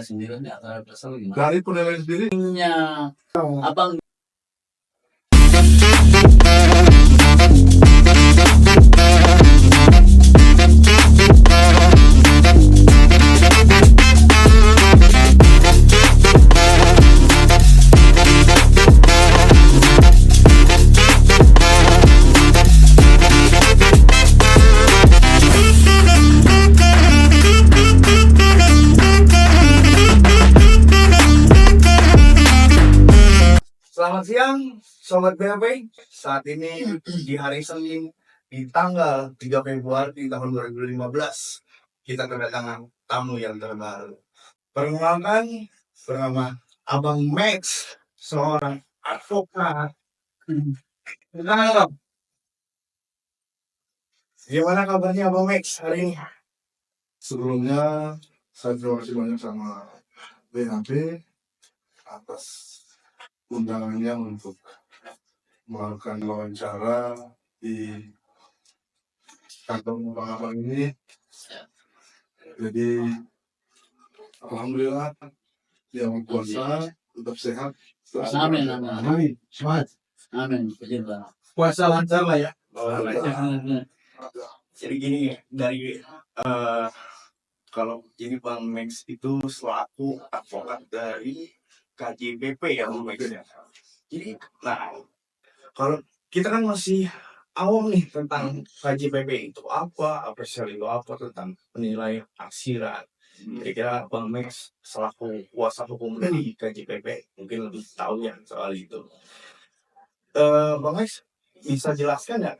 sendiri di antara kesel gimana? Dari penilaian sendiri, Abang selamat siang Sobat BAP. Saat ini di hari Senin di tanggal 3 Februari tahun 2015 kita kedatangan tamu yang terbaru. Perkenalkan, bernama Abang Max, seorang advokat. Gimana kabarnya Abang Max hari ini? Sebelumnya, saya terima kasih banyak sama BAP atas undangannya untuk melakukan wawancara di kantor abang ini. Jadi, alhamdulillah, yang kuasa tetap sehat. Amin. Semangat. Amin. Betul, Bang. Puasa lancar lah ya. Jadi gini, dari kalau jadi Bang Max itu selaku advokat dari KJBP ya Bang Max ya. Jadi, nah kalau kita kan masih awam nih tentang KJBP itu apa itu apa, tentang penilaian aksiran. Kira-kira Bang Max selaku kuasa hukum dari KJBP mungkin lebih tahu ya soal itu. Bang Max bisa jelaskan nggak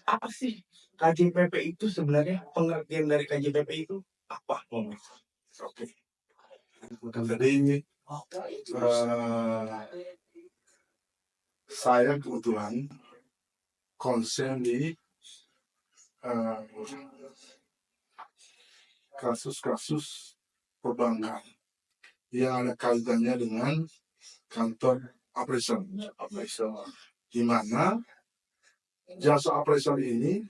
apa sih KJBP itu sebenarnya, pengertian dari KJBP itu apa? Oke. Jadi, saya kebetulan konsen di kasus-kasus perbankan yang ada kaitannya dengan kantor appraisal, di mana jasa appraisal ini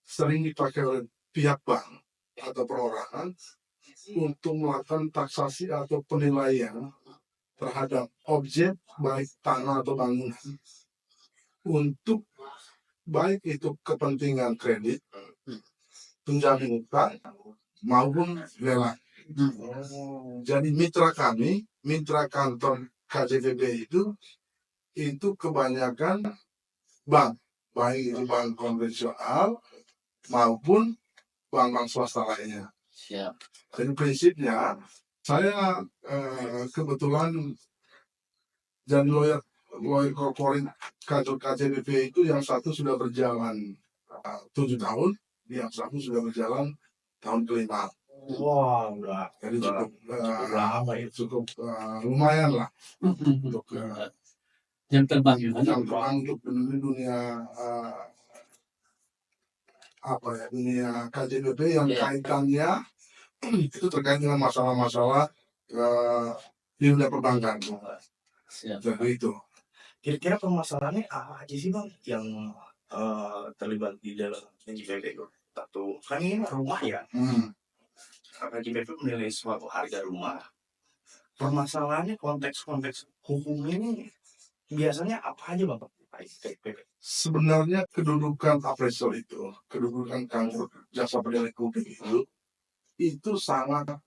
sering dipakai oleh pihak bank atau perorangan untuk melakukan taksasi atau penilaian terhadap objek baik tanah atau bangunan untuk baik itu kepentingan kredit, penjamin utang maupun lelang. Jadi mitra kami, mitra kantor KJBP itu kebanyakan bank, baik itu bank konvensional maupun bank-bank swasta lainnya. Siap. Jadi prinsipnya saya kebetulan jadi lawyer corporate kantor KJBP itu yang satu sudah berjalan 7 tahun, yang satu sudah berjalan tahun kelima. Wah, udah. Jadi cukup lama ya. cukup lumayan lah untuk Jam terbang juga. untuk dunia dunia KJBP yang kaitannya itu terkait dengan masalah-masalah di dunia perbankan. Siap. Jadi itu. Kira-kira permasalahannya apa aja sih Bang yang terlibat di dalam KJBP itu? Satu, kan ini rumah ya. KJBP menilai suatu harga rumah. Permasalahannya konteks hukum ini biasanya apa aja Bang? Sebenarnya kedudukan appraisal itu, kedudukan kantor jasa penilai publik itu sangat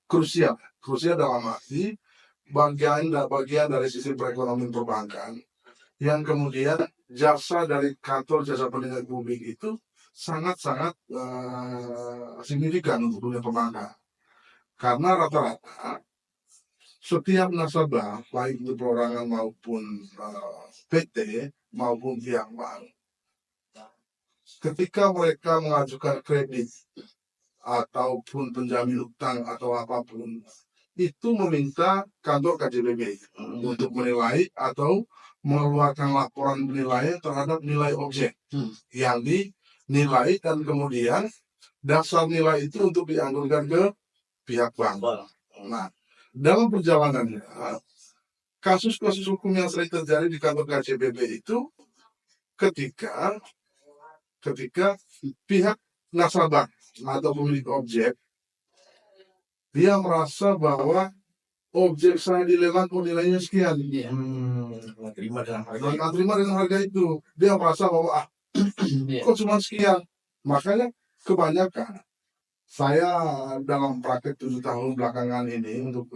krusial dalam arti bagian dari sisi perekonomian perbankan, yang kemudian jasa dari kantor jasa penilai publik itu sangat-sangat signifikan untuk dunia perbankan, karena rata-rata setiap nasabah baik itu perorangan maupun PT maupun pihak bank, ketika mereka mengajukan kredit ataupun penjamin utang atau apapun, itu meminta kantor KJBP untuk menilai atau mengeluarkan laporan penilaian terhadap nilai objek yang dinilai, dan kemudian dasar nilai itu untuk dianggurkan ke pihak bank. Nah, dalam perjalanannya, kasus-kasus hukum yang sering terjadi di kantor KJBP itu ketika pihak nasabah atau pemilik objek dia merasa bahwa objek saya dilelang kok nilainya sekian. Iya. Nggak terima dengan harga Dia nggak terima dengan harga itu. Dia merasa bahwa Iya. kok cuma sekian. Makanya kebanyakan saya dalam praktek 7 tahun belakangan ini untuk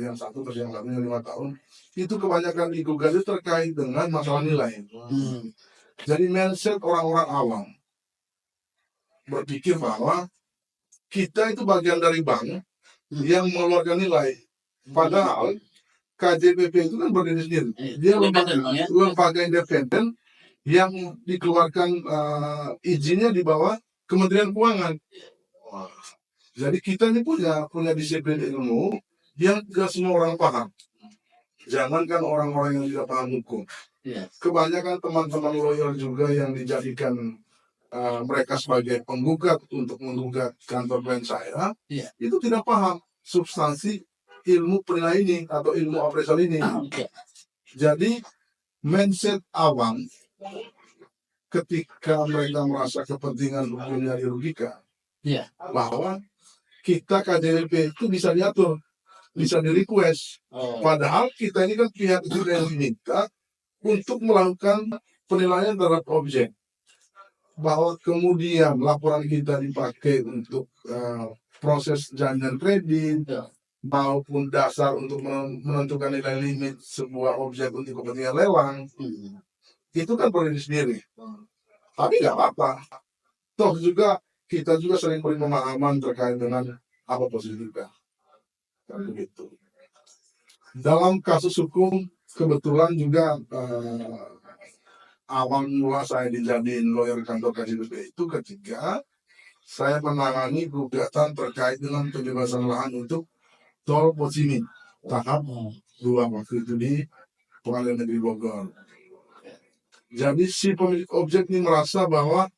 yang satu terus yang satunya 5 tahun itu kebanyakan digugat itu terkait dengan masalah nilai. Hmm. Jadi mindset orang-orang awam berpikir bahwa kita itu bagian dari bank yang mengeluarkan nilai. Padahal KJPP itu kan berdiri sendiri. Dia Independen, Bang, ya? lembaga independen yang dikeluarkan izinnya di bawah Kementerian Keuangan. Jadi kita ini punya disiplin ilmu yang tidak semua orang paham. Jangankan orang-orang yang tidak paham hukum. Iya. Kebanyakan teman-teman lawyer juga yang dijadikan mereka sebagai penggugat untuk menggugat kantor klien saya, Iya. itu tidak paham substansi ilmu penilaian ini atau ilmu appraisal ini. Iya. Jadi mindset awam ketika mereka merasa kepentingan hukumnya dirugikan, Iya. bahwa kita KJLP itu bisa diatur, bisa di-request. Oh. Padahal kita ini kan pihak itu yang diminta untuk melakukan penilaian terhadap objek. Bahwa kemudian laporan kita dipakai untuk proses jaminan kredit Iya. maupun dasar untuk menentukan nilai limit sebuah objek untuk kepentingan lelang, Hmm. itu kan berdiri sendiri. Tapi nggak apa-apa. Toh juga kita juga sering beri pemahaman terkait dengan apa posisi kita. Kan begitu. Dalam kasus hukum kebetulan juga awal mula saya dijadiin lawyer kantor KJPP itu ketika saya menangani gugatan terkait dengan pembebasan lahan untuk tol Pocimin tahap 2 waktu itu di Pengadilan Negeri Bogor. Jadi si pemilik objek ini merasa bahwa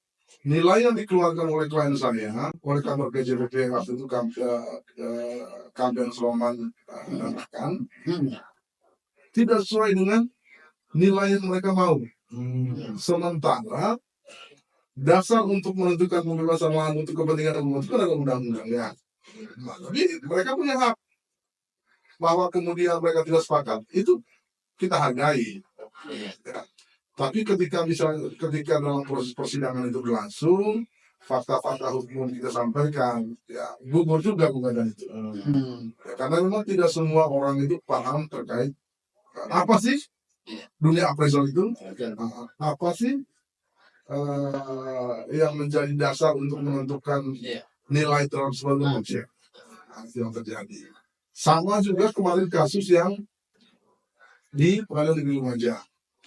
nilai yang dikeluarkan oleh klien saya, oleh kantor KJPP waktu itu Kampion Sloman Danakan, Hmm. tidak sesuai dengan nilai yang mereka mau. Sementara dasar untuk menentukan pembebasan lahan untuk kepentingan umum itu kan ada undang-undangnya. Nah, tapi mereka punya hak bahwa kemudian mereka tidak sepakat, itu kita hargai. Iya. Ya. Tapi ketika dalam proses persidangan itu berlangsung, fakta-fakta hukum kita sampaikan, ya gugur juga gugatan itu. Hmm. Ya, karena memang tidak semua orang itu paham terkait apa sih dunia appraisal itu, Betul. apa sih yang menjadi dasar untuk menentukan Iya. nilai terhadap sebuah objek. Nah, itu yang terjadi. Sama juga kemarin kasus yang di Pengadilan Negeri Lumajang.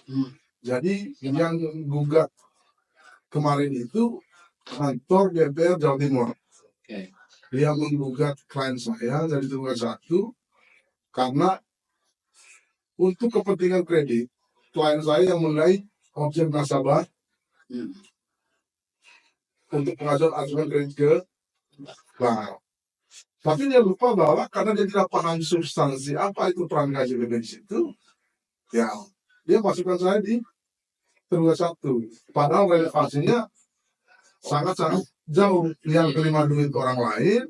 Hmm. Jadi yang gugat kemarin itu kantor DPR Jawa Timur. Oke. Dia menggugat klien saya dari tunggal 1 karena untuk kepentingan kredit klien saya yang menilai objek nasabah Hmm. untuk pengajuan ajuan kredit ke bank. Tapi dia lupa bahwa karena dia tidak paham substansi apa itu peran KJPP di situ, ya dia masukkan saya di tunggal 1. Padahal relevansinya sangat-sangat jauh. Yang terima duit orang lain,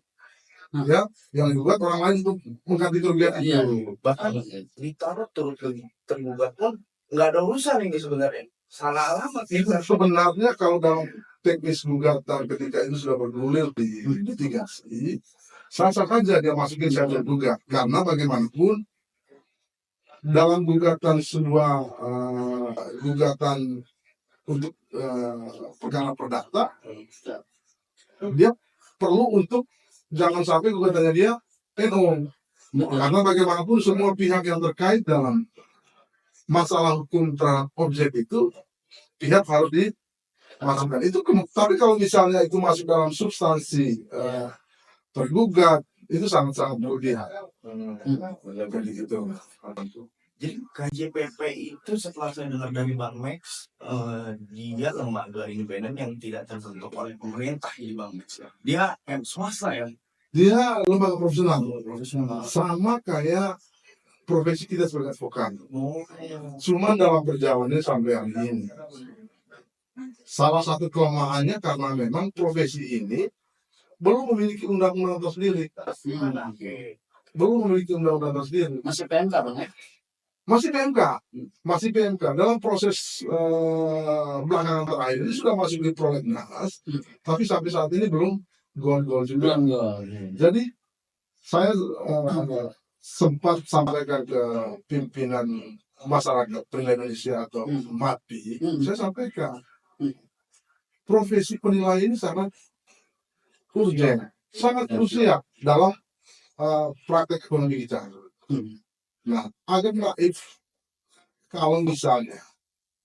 ya, yang juga orang lain untuk mengganti kerugian Iya. itu. bahkan ditaruh tergugat pun nggak ada urusan ini sebenarnya, salah alamat ya. Sebenarnya kalau dalam teknis gugatan ketika itu sudah bergulir di litigasi, sah-sah saja dia masukin saya tergugat. Karena bagaimanapun dalam gugatan sebuah gugatan untuk perkara perdata, dia perlu untuk jangan sampai gugatannya dia NO. Betul. Karena bagaimanapun semua pihak yang terkait dalam masalah hukum terhadap objek itu pihak harus dimasukkan. Itu tapi kalau misalnya itu masuk dalam substansi tergugat, itu sangat-sangat berlebihan. Jadi gitu. Jadi KJPP itu setelah saya dengar dari Bang Max, dia lembaga independen yang tidak terbentuk oleh pemerintah di Bang Max. Dia swasta ya. Dia lembaga profesional, Profesional. sama kayak profesi kita sebagai advokat. Oh. Cuma dalam perjalanannya sampai hari ini, salah satu kelemahannya karena memang profesi ini belum memiliki undang-undang tersendiri. Belum memiliki undang-undang tersendiri. Masih PMK Bang ya? Masih PMK, masih PMK. Dalam proses belakangan terakhir ini sudah masuk di prolegnas, tapi sampai saat ini belum gol-gol juga. Belum gol. Jadi saya sempat sampaikan ke pimpinan masyarakat penilai Indonesia atau MAPI, saya sampaikan profesi penilai ini sangat urgent, sangat krusial dalam praktek ekonomi kita. Nah, agak naif kalau misalnya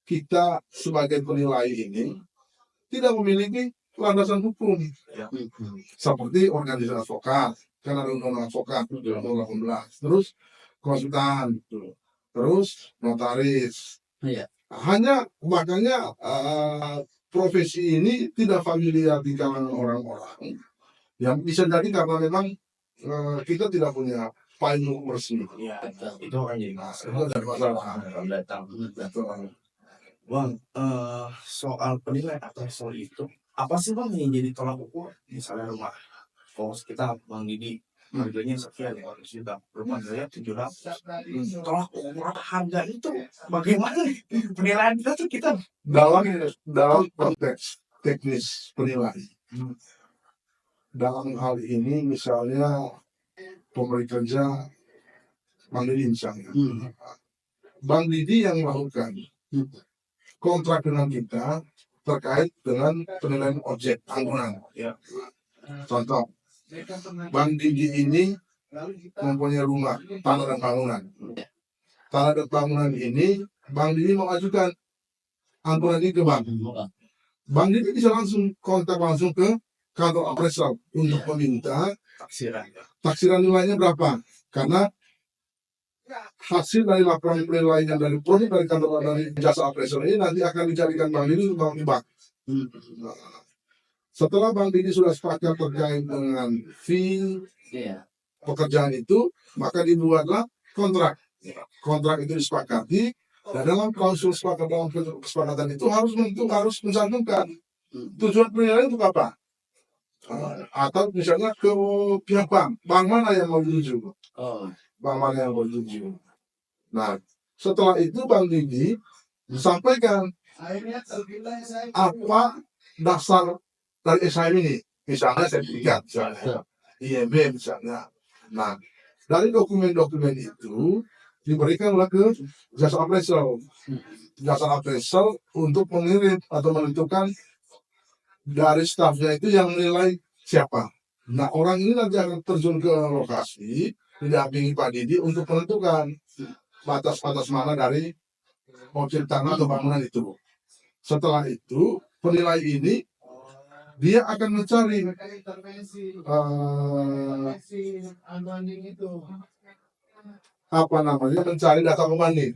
kita sebagai penilai ini tidak memiliki landasan hukum seperti organisasi advokat, karena ada undang-undang advokat 2018, terus konsultan, terus notaris. Iya. Hanya makanya profesi ini tidak familiar di kalangan orang-orang. Yang bisa jadi karena memang kita tidak punya payung hukum resmi. Iya, Betul. itu orang jadi masalah. Itu dari masalah. Datang. Betul. Bang, soal penilaian atau soal itu, apa sih Bang yang jadi tolak ukur? Misalnya rumah kos kita, Bang Didi, harganya sekian, 200 juta. Rumah saya 700. Tolak ukur harga itu bagaimana? Penilaian kita tuh kita Dalam konteks teknis penilaian, dalam hal ini misalnya pemberi kerja Bang Didi misalnya, Bang Didi yang melakukan kontrak dengan kita terkait dengan penilaian objek bangunan. Ya. Contoh, Bang Didi ini mempunyai rumah, tanah dan bangunan. Tanah dan bangunan ini Bang Didi mengajukan anggaran ini ke bank. Bang Didi bisa langsung kontak langsung ke kantor appraisal untuk meminta taksiran nilainya berapa. Karena hasil dari laporan penilaian dari proyek dari kantor dari jasa appraisal ini nanti akan dicarikan Bang Didi untuk bank. Setelah Bang Didi sudah sepakat terkait dengan fee pekerjaan itu, maka dibuatlah kontrak. Kontrak itu disepakati, dan dalam klausul dalam kesepakatan itu harus mencantumkan tujuan penilaian untuk apa. Atau misalnya ke pihak bank mana yang mau dituju, bank mana yang mau dituju. Nah, setelah itu Bang Didi sampaikan apa dasar dari SHM ini, misalnya sertifikat, misalnya IMB misalnya. Nah, dari dokumen-dokumen itu diberikanlah ke jasa appraisal. Jasa appraisal untuk mengirim atau menentukan dari stafnya itu yang menilai siapa. Nah, orang ini nanti akan terjun ke lokasi, didampingi Pak Didi untuk menentukan batas-batas mana dari objek tanah atau bangunan itu. Setelah itu, penilai ini dia akan mencari mencari data pembanding.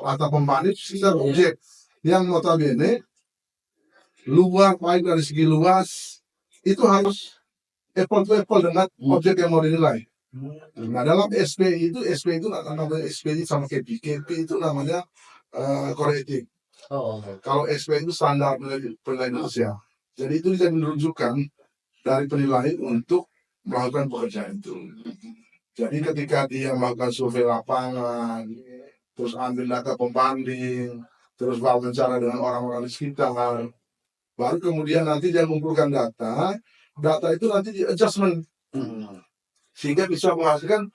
Data pembanding sekitar objek yang notabene luas, baik dari segi luas itu harus apple to apple dengan objek yang mau dinilai. Nah, dalam SP itu namanya SP sama KP. KP itu namanya korektif. Kalau SP itu standar penilaian Indonesia. Jadi itu bisa menunjukkan dari penilai untuk melakukan pekerjaan itu. Jadi ketika dia melakukan survei lapangan, terus ambil data pembanding, terus wawancara dengan orang-orang di sekitar, baru kemudian nanti dia mengumpulkan data itu nanti di adjustment. Sehingga bisa menghasilkan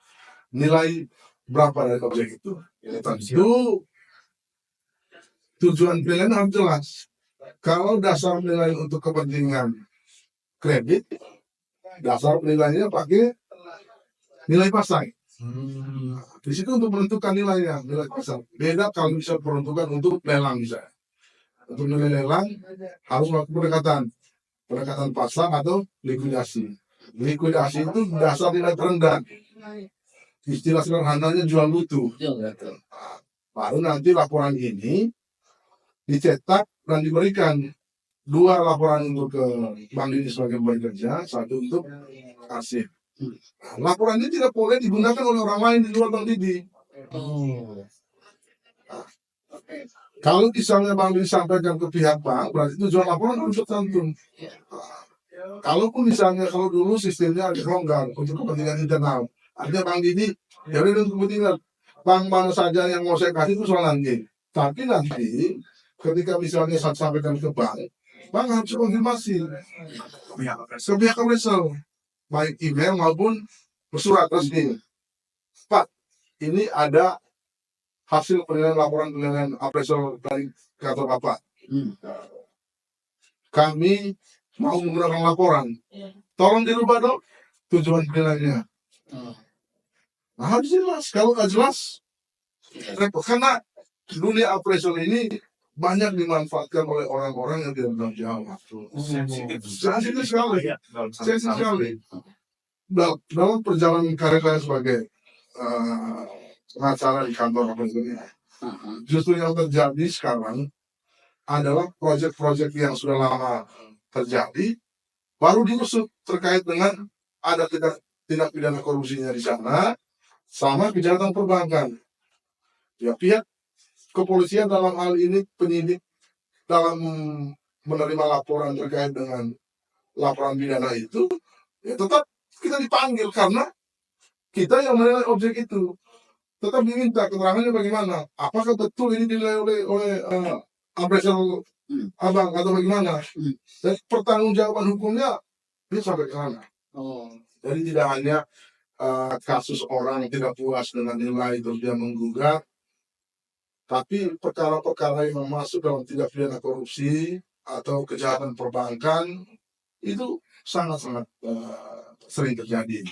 nilai berapa dari objek itu. Tentu tujuan penilaian harus jelas. Kalau dasar penilaian untuk kepentingan kredit, dasar penilaiannya pakai nilai pasar. Di situ untuk menentukan nilainya, nilai pasar. Beda kalau bisa peruntukan untuk lelang misalnya. Untuk nilai lelang harus melakukan pendekatan pasar atau likuidasi. Likuidasi itu dasar nilai terendah. Istilah sederhananya jual butuh. Baru nanti laporan ini dicetak dan diberikan 2 laporan untuk ke Bang Didi sebagai pemberi kerja, 1 untuk arsip. Laporan ini tidak boleh digunakan oleh orang lain di luar Bang Didi. Kalau misalnya Bang Didi sampaikan ke pihak bank, berarti tujuan laporan harus tercantum. Kalaupun misalnya kalau dulu sistemnya agak longgar untuk kepentingan internal, artinya Bang Didi, ya udah untuk kepentingan bank mana saja yang mau saya kasih itu soal nanti. Tapi nanti ketika misalnya saya sampaikan ke bank harus konfirmasi ke pihak appraisal, baik email maupun surat resmi. Pak, ini ada hasil penilaian laporan penilaian appraisal dari kantor Bapak. Kami mau menggunakan laporan. Tolong dirubah dong tujuan penilaiannya. Nah, harus jelas. Kalau nggak jelas, repot. Karena dunia appraisal ini banyak dimanfaatkan oleh orang-orang yang tidak bertanggung jawab. Sensitif sekali. Sensitif sekali. Dalam perjalanan karir saya sebagai pengacara di kantor appraisal ini, justru yang terjadi sekarang adalah proyek-proyek yang sudah lama terjadi, baru diusut terkait dengan ada tindak pidana korupsinya di sana, sama kejahatan perbankan. Ya, pihak kepolisian dalam hal ini penyidik dalam menerima laporan terkait dengan laporan pidana itu, ya tetap kita dipanggil karena kita yang menilai objek itu. Tetap diminta keterangannya bagaimana, apakah betul ini dinilai oleh appraisal abang atau bagaimana. Dan pertanggungjawaban hukumnya dia sampai ke sana. Jadi tidak hanya kasus orang yang tidak puas dengan nilai terus dia menggugat, tapi perkara-perkara yang masuk dalam tindak pidana korupsi atau kejahatan perbankan itu sangat-sangat sering terjadi.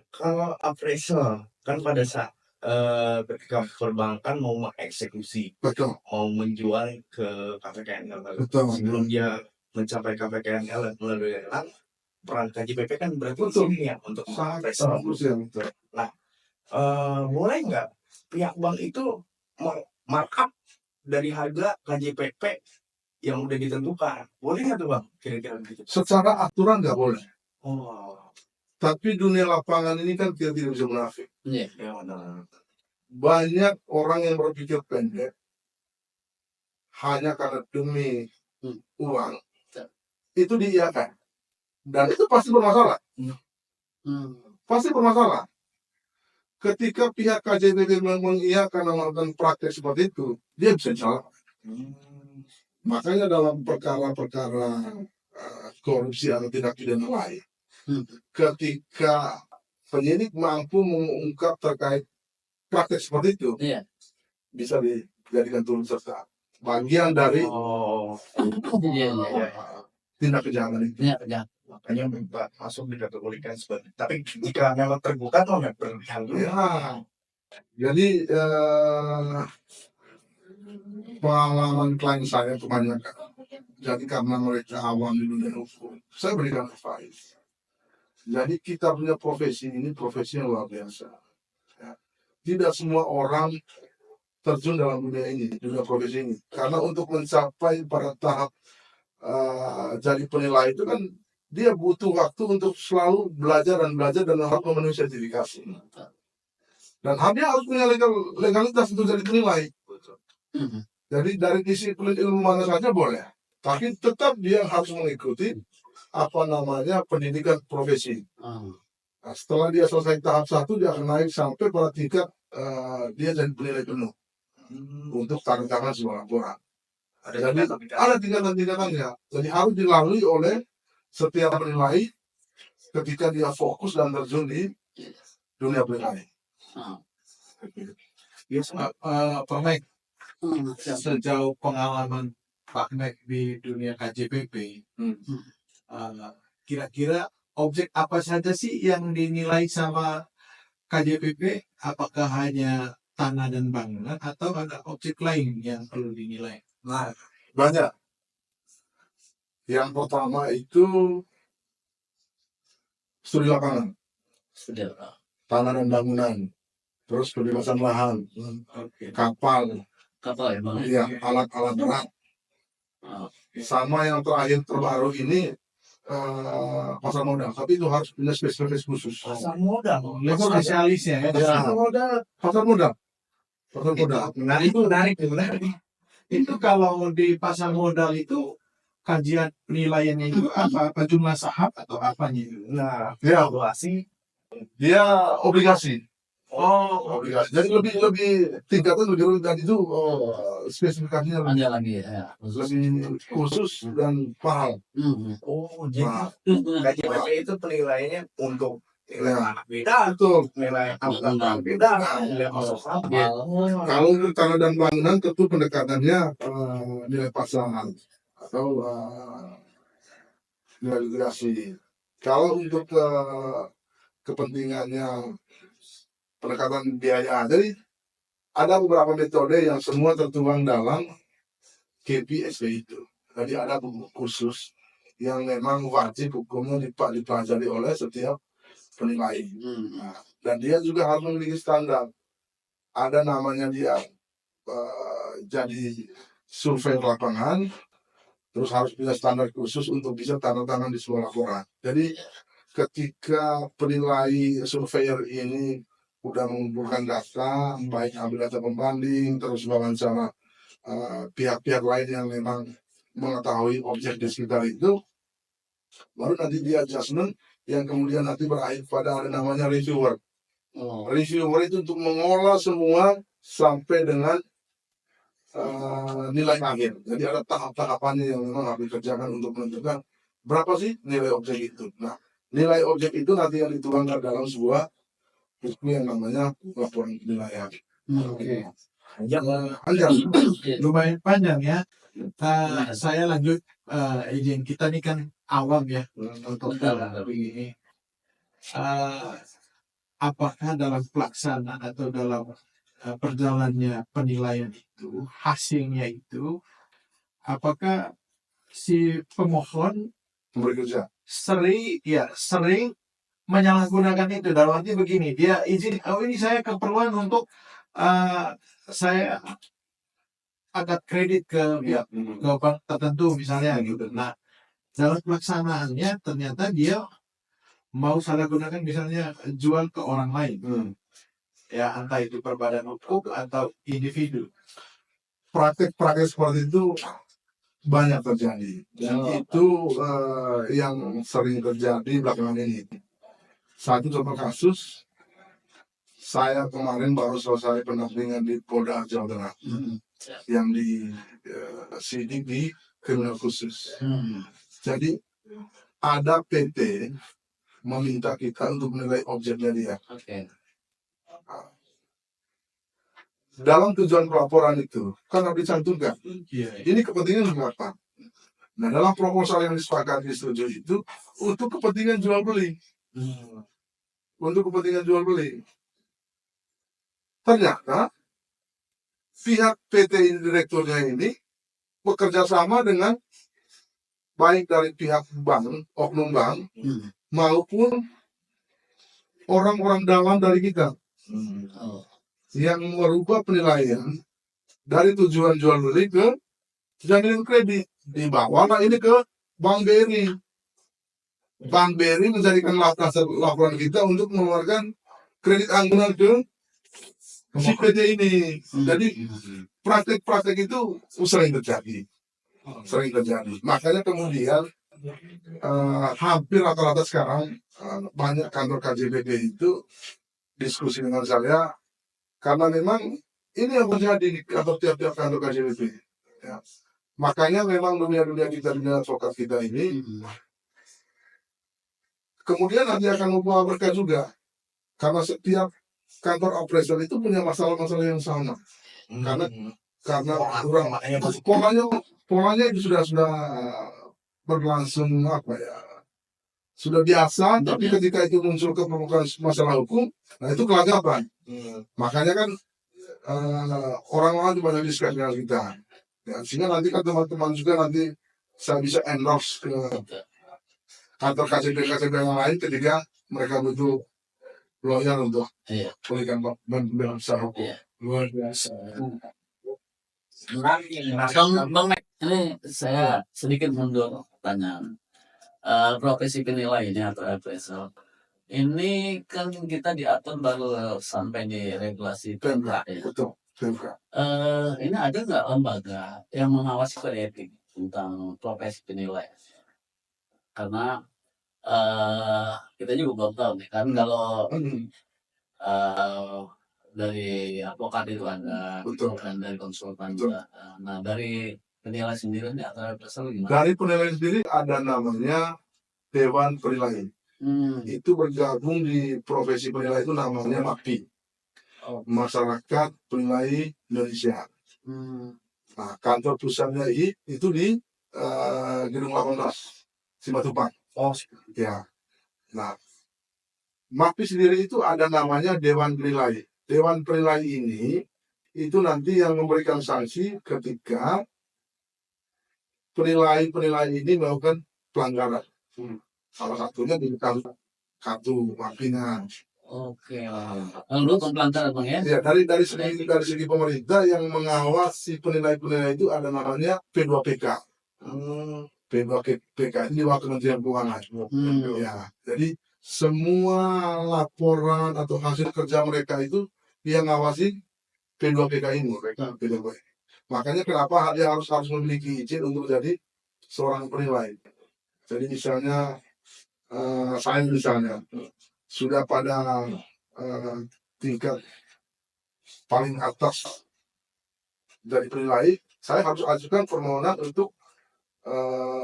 Kalau appraisal kan pada saat ketika perbankan mau mengeksekusi, Betul. mau menjual ke KPKNL, Betul. sebelum dia mencapai KPKNL melalui lelang, peran KJPP kan berarti Betul. ini ya untuk Sangat appraisal. krusial. Nah, boleh nggak pihak bank itu markup dari harga KJPP yang udah ditentukan? Boleh nggak tuh Bang? Kira-kira gitu. Secara aturan nggak boleh. Oh, Tapi dunia lapangan ini kan kita tidak bisa munafik. Iya. ya benar. Banyak orang yang berpikir pendek hanya karena demi uang itu diiyakan, dan itu pasti bermasalah. Pasti bermasalah. Ketika pihak KJPP mengiyakan melakukan praktek seperti itu, dia bisa jalan. Makanya dalam perkara-perkara korupsi atau tindak pidana lain, ketika penyidik mampu mengungkap terkait praktek seperti itu, Iya. bisa dijadikan turut serta bagian dari Iya. tindak kejahatan itu. Iya. Makanya masuk dikategorikan sebagai. Tapi jika memang terbuka tuh nggak berlebihan dulu. Ya, jadi pengalaman klien saya kebanyakan. Jadi karena mereka awam di dunia hukum, saya berikan advice. Jadi kita punya profesi ini profesi yang luar biasa. Ya. Tidak semua orang terjun dalam dunia ini, dunia profesi ini. Karena untuk mencapai pada tahap jadi penilai itu kan dia butuh waktu untuk selalu belajar dan harus memenuhi sertifikasi. Dan dia harus punya legalitas untuk jadi penilai. Jadi dari disiplin ilmu mana saja boleh, tapi tetap dia harus mengikuti pendidikan profesi. Nah, setelah dia selesai tahap 1, dia akan naik sampai pada tingkat dia jadi penilai penuh untuk tanda tangan sebuah laporan. Jadi ada tingkatan-tingkatannya. Jadi harus dilalui oleh setiap penilai ketika dia fokus dan terjun di dunia penilai. Biasa Pak Mek, sejauh pengalaman Pak Mek di dunia KJPP, kira-kira objek apa saja sih yang dinilai sama KJPP? Apakah hanya tanah dan bangunan atau ada objek lain yang perlu dinilai? Nah, banyak. Yang pertama itu studi lapangan, Sudah. tanah dan bangunan, terus kebebasan lahan, kapal, Kapal ya Bang? ya, alat-alat berat. Sama yang terakhir terbaru ini pasar modal, tapi itu harus punya spesialis khusus. pasar modal. Spesialis ya? Ya, pasar modal. Menarik. Itu kalau di pasar modal itu kajian penilaiannya itu apa jumlah saham atau apanya itu? Nah, Ya, valuasi dia obligasi. Oh, Obligasi. Jadi lebih tingkatnya lebih rendah dan itu spesifikasinya lebih, Ada lagi ya. Khusus. lebih khusus dan mahal. oh jadi Nah, KJPP itu penilaiannya untuk nilai Ya. tanah beda, betul. nilai anggaran beda, nilai masuk Iya. Kalau untuk tanah dan bangunan tentu pendekatannya nilai pasaran atau nilai literasi. Kalau untuk kepentingannya pendekatan biaya, jadi ada beberapa metode yang semua tertuang dalam KPSB itu. Jadi ada buku khusus yang memang wajib hukumnya dipelajari oleh setiap penilai. Nah, dan dia juga harus memiliki standar. Ada namanya dia jadi survei lapangan, terus harus punya standar khusus untuk bisa tanda tangan di sebuah laporan. Jadi ketika penilai surveyor ini udah mengumpulkan data, baik ambil data pembanding, terus wawancara pihak-pihak lain yang memang mengetahui objek di sekitar itu, baru nanti dia adjustment yang kemudian nanti berakhir pada ada namanya reviewer. Reviewer itu untuk mengolah semua sampai dengan nilai akhir. Jadi ada tahap-tahapannya yang memang harus dikerjakan untuk menentukan berapa sih nilai objek itu. Nah, nilai objek itu nanti yang dituangkan dalam sebuah buku yang namanya laporan penilaian. oke. Panjang. Lumayan panjang ya. Saya lanjut izin kita ini kan awam ya untuk dalam ini. Apakah dalam pelaksanaan atau dalam perjalanannya penilaian itu, hasilnya itu, apakah si pemohon Bekerja. sering menyalahgunakan itu? Dalam arti begini, dia izin, oh ini saya keperluan untuk saya angkat kredit ke ke bank tertentu misalnya gitu. Nah, dalam pelaksanaannya ternyata dia mau salah gunakan misalnya jual ke orang lain. Ya, entah itu berbadan hukum atau individu. Praktek-praktek seperti itu banyak terjadi. Dan itu yang sering terjadi belakangan ini. Satu contoh kasus, saya kemarin baru selesai pendampingan di Polda Jawa Tengah yang di sidik di kriminal khusus. Jadi ada PT meminta kita untuk menilai objeknya dia. Oke. Dalam tujuan pelaporan itu kan harus dicantumkan Iya. ini kepentingan berapa. Nah, dalam proposal yang disepakati disetujui itu untuk kepentingan jual beli. Untuk kepentingan jual beli. Ternyata pihak PT ini, direkturnya ini bekerja sama dengan baik dari pihak bank, oknum bank, maupun orang-orang dalam dari kita yang merubah penilaian dari tujuan jual beli ke jaminan kredit. Dibawalah ini ke Bank BRI. Bank BRI menjadikan laporan kita untuk mengeluarkan kredit anggunan ke si PT ini. Jadi praktek-praktek itu sering terjadi. Sering terjadi. Makanya kemudian hampir rata-rata sekarang banyak kantor KJPP itu diskusi dengan saya karena memang ini yang terjadi di kantor tiap-tiap kantor KJPP. Ya. Makanya memang dunia-dunia kita, dunia advokat kita ini kemudian nanti akan membawa berkah juga. Karena setiap kantor operasional itu punya masalah-masalah yang sama. Karena kurang polanya itu sudah berlangsung apa ya? Sudah biasa, tapi ketika itu muncul ke permukaan masalah hukum, nah itu kelagapan. Makanya kan orang-orang itu banyak diskusi dengan kita. Ya, sehingga nanti kan teman-teman juga nanti saya bisa endorse ke kantor KCP yang lain ketika mereka butuh lawyer untuk pulihkan secara hukum. Luar biasa. Bang Mek, ini saya sedikit mundur pertanyaan. Profesi penilai ini atau appraisal ini kan kita diatur baru sampai di regulasi Pemda, ya. betul. PMK. Ini ada nggak lembaga yang mengawasi kode etik tentang profesi penilai? Karena kita juga belum tahu nih kan kalau eh, dari advokat itu ada, Betul. dan dari konsultan Betul. juga. Nah dari penilai sendiri ini atau dasar gimana? Dari penilaian sendiri ada namanya Dewan Penilai. Itu bergabung di profesi penilai itu namanya MAPI, Oh. Masyarakat Penilai Indonesia. Nah, kantor pusatnya itu di Gedung 18 Simatupang. Oh, Ya. Nah, MAPI sendiri itu ada namanya Dewan Penilai. Dewan Penilai ini itu nanti yang memberikan sanksi ketika penilai ini melakukan pelanggaran. Salah satunya di kartu MAPI-nya. Oke. Lalu pelanggaran bang ya? Ya, dari segi pemerintah yang mengawasi penilai-penilai itu ada namanya P2PK. P2PK ini di bawah Kementerian Keuangan. Ya, jadi semua laporan atau hasil kerja mereka itu yang ngawasi P2PK ini. P2PK. Makanya kenapa dia harus memiliki izin untuk jadi seorang penilai. Jadi misalnya saya misalnya sudah pada tingkat paling atas dari penilai, saya harus ajukan permohonan untuk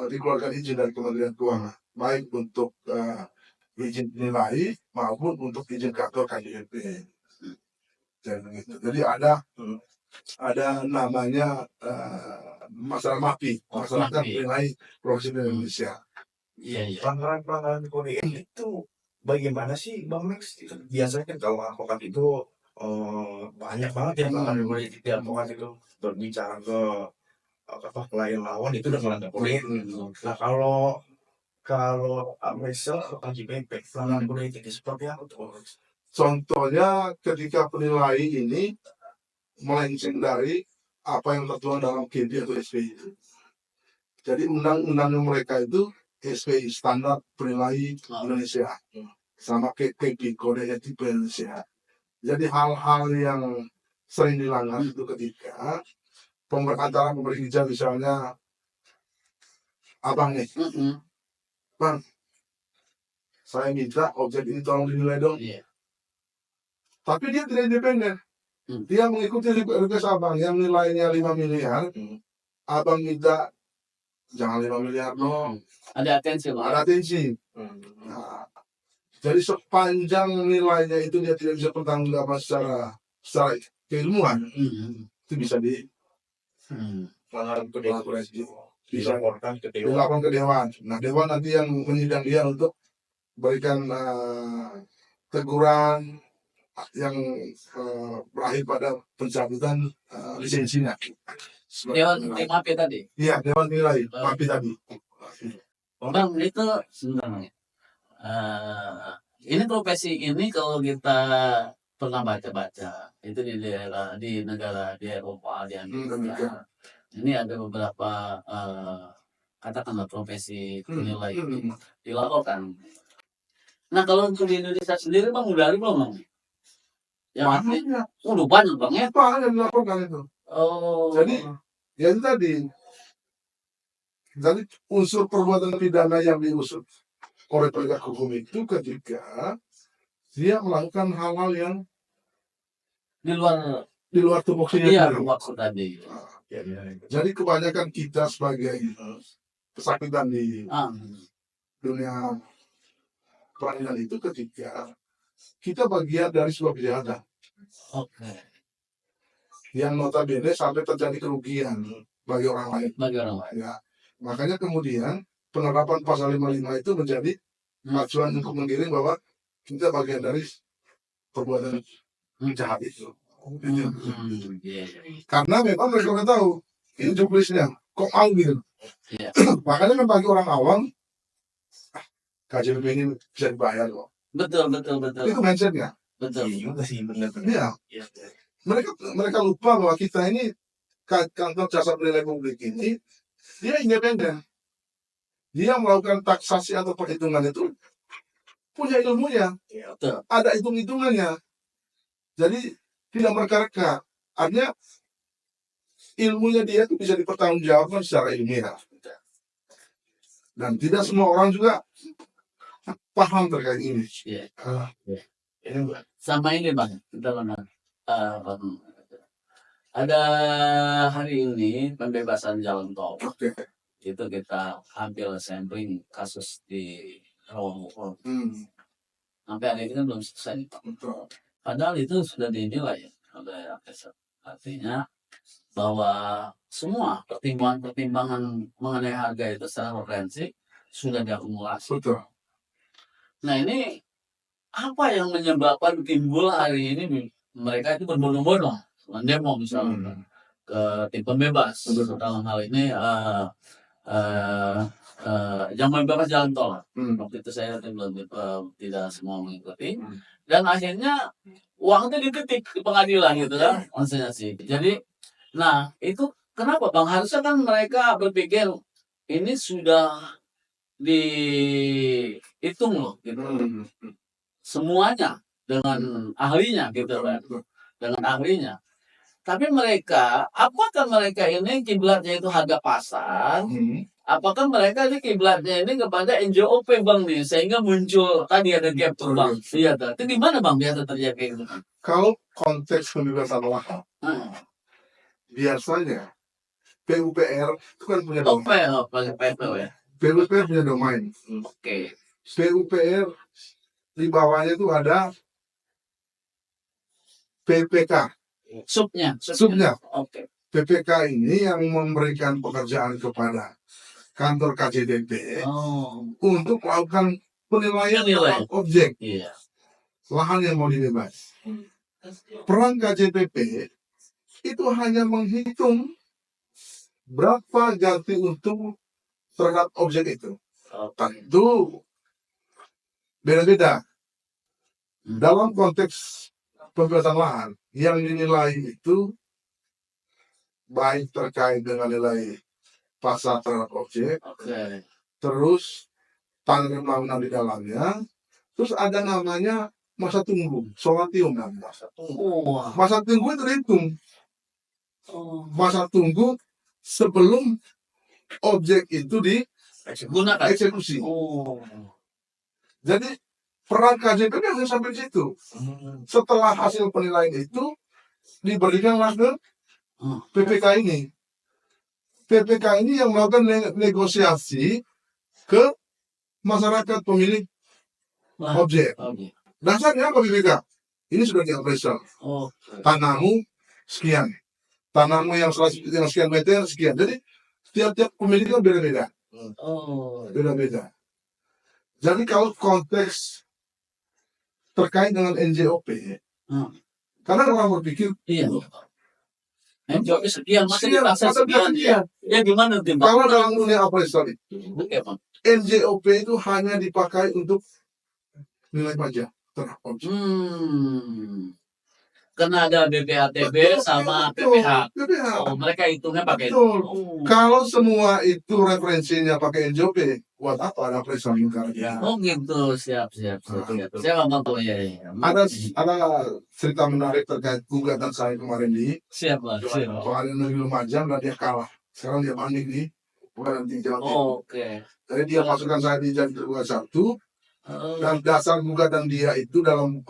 dikeluarkan izin dari Kementerian Keuangan, baik untuk izin penilai maupun untuk izin kantor KJP. Jadi ada namanya masalah MAPI, masyarakat penilai profesi Indonesia. Iya. Pelanggaran kode etik itu bagaimana sih Bang Max? Biasanya kan kalau advokat itu banyak banget ya pelanggaran kode etik di advokat itu, berbicara ke klien lawan itu udah melanggar kode etik. Nah kalau Amesel atau KJPP pelanggaran kode etik seperti apa tuh? Contohnya ketika penilai ini melenceng dari apa yang tertuang dalam KD atau SPI. Jadi undang-undang mereka itu SPI, Standar Penilai Indonesia, sama KPI, Kode Etik Indonesia. Jadi hal-hal yang sering dilanggar itu ketika antara pemberi izin misalnya abang nih, Bang, saya minta objek ini tolong dinilai dong. Tapi dia tidak independen. Dia mengikuti request abang yang nilainya 5 miliar. Abang minta jangan 5 miliar dong. Ada atensi. Ada atensi. Nah, jadi sepanjang nilainya itu dia tidak bisa pertanggungjawaban secara keilmuan, itu bisa pelanggaran kode etik bisa dilaporkan ke dewan. Nah, dewan nanti yang menyidang dia untuk berikan teguran yang berakhir pada pencabutan lisensinya. Dewan MAPI tadi. Iya, dewan nilai MAPI tadi. Bang, itu sebenarnya ini profesi ini kalau kita pernah baca-baca itu di negara di Eropa, di Amerika, ini ada beberapa katakanlah profesi penilai dilakukan. Nah kalau untuk di Indonesia sendiri bang udah ada belum bang? Yang udah banyak bang ya? Banyak dilaporkan itu. Jadi ya itu tadi. Jadi unsur perbuatan pidana yang diusut oleh penegak hukum itu ketika dia melakukan hal-hal yang di luar tupoksinya. Iya, maksud tadi. Jadi kebanyakan kita sebagai pesakitan di dunia peradilan itu ketika kita bagian dari sebuah kejahatan. Yang notabene sampai terjadi kerugian bagi orang lain. Ya. Makanya kemudian penerapan pasal 55 itu menjadi acuan untuk menggiring bahwa kita bagian dari perbuatan jahat itu. Karena memang mereka udah tahu ini juklisnya kok mau gitu. Makanya kan bagi orang awam KJP ini bisa dibayar kok. Betul. Itu mindsetnya. Betul. Iya. Mereka lupa bahwa kita ini kantor jasa penilai publik ini dia independen. Dia melakukan taksasi atau perhitungan itu punya ilmunya. Ada hitung-hitungannya. Jadi tidak mereka-reka. Artinya ilmunya dia itu bisa dipertanggungjawabkan secara ilmiah. Dan tidak semua orang juga paham terkait ini. Iya. Ah, ini Sama ini bang, dalam Bang, ada hari ini pembebasan jalan tol. oke. Itu kita ambil sampling kasus di Rawamangun. Sampai hari ini kan belum selesai. Betul. Padahal itu sudah dinilai oleh APS. Artinya bahwa semua pertimbangan mengenai harga itu secara forensik sudah diakumulasi. Betul. Nah ini apa yang menyebabkan timbul hari ini mereka itu berbondong-bondong mendemo misalnya ke tim pembebas. Betul. Dalam hal ini yang membebas jalan tol. Waktu itu saya tidak semua mengikuti. Dan akhirnya uang itu diketik di pengadilan gitu kan, maksudnya sih. Jadi, nah itu kenapa bang? Harusnya kan mereka berpikir ini sudah dihitung loh, gitu. Semuanya dengan ahlinya gitu kan, dengan ahlinya. Tapi mereka, apakah mereka ini kiblatnya itu harga pasar? Apakah mereka ini kiblatnya ini kepada NJOP bang nih, sehingga muncul tadi ada gap tuh bang. Iya, itu di mana bang biasa terjadi gitu? Kalau konteks pembebasan lahan, biasanya PUPR itu kan punya domain. ya. PUPR punya domain. Oke. PUPR di bawahnya itu ada PPK. Subnya. Oke. PPK ini yang memberikan pekerjaan kepada kantor KJDP untuk melakukan penilaian Penilaian. objek Iya. lahan yang mau dibebas. Peran KJPP itu hanya menghitung berapa ganti untung terhadap objek itu. Tentu beda-beda. Dalam konteks pembebasan lahan yang dinilai itu baik terkait dengan nilai pasar terhadap objek, Oke. terus tanggal bangunan di dalamnya, terus ada namanya masa tunggu, solatium namanya. Masa tunggu itu dihitung. Masa tunggu sebelum objek itu Gunakan. dieksekusi. Jadi peran KJP hanya sampai di situ. Setelah hasil penilaian itu diberikanlah ke PPK ini. PPK ini yang melakukan negosiasi ke masyarakat pemilik objek. Dasarnya apa PPK? Ini sudah diappraisal. Tanahmu sekian. Tanahmu yang sekian meter sekian. Jadi tiap-tiap pemilik kan beda-beda. Beda-beda. Jadi kalau konteks terkait dengan NJOP, karena orang berpikir, Iya. NJOP sekian, masih dipaksa sekian. Ya gimana tim? kalau dalam dunia appraisal itu, Oke bang. NJOP itu hanya dipakai untuk nilai pajak terhadap objek. Karena ada BPHTB sama PPH. PPH. Oh, mereka hitungnya pakai itu. Betul. Kalau semua itu referensinya pakai NJOP, buat apa ada appraisal lingkaran? Oh gitu, siap. Saya bang tahu ya. Ada cerita menarik terkait gugatan saya kemarin di Siap bang. Pengadilan Negeri Lumajang dan dia kalah. Sekarang dia banding di Pengadilan Tinggi Jawa Timur. Oke. Jadi dia masukkan saya di jadi tergugat 1 dan dasar gugatan dia itu dalam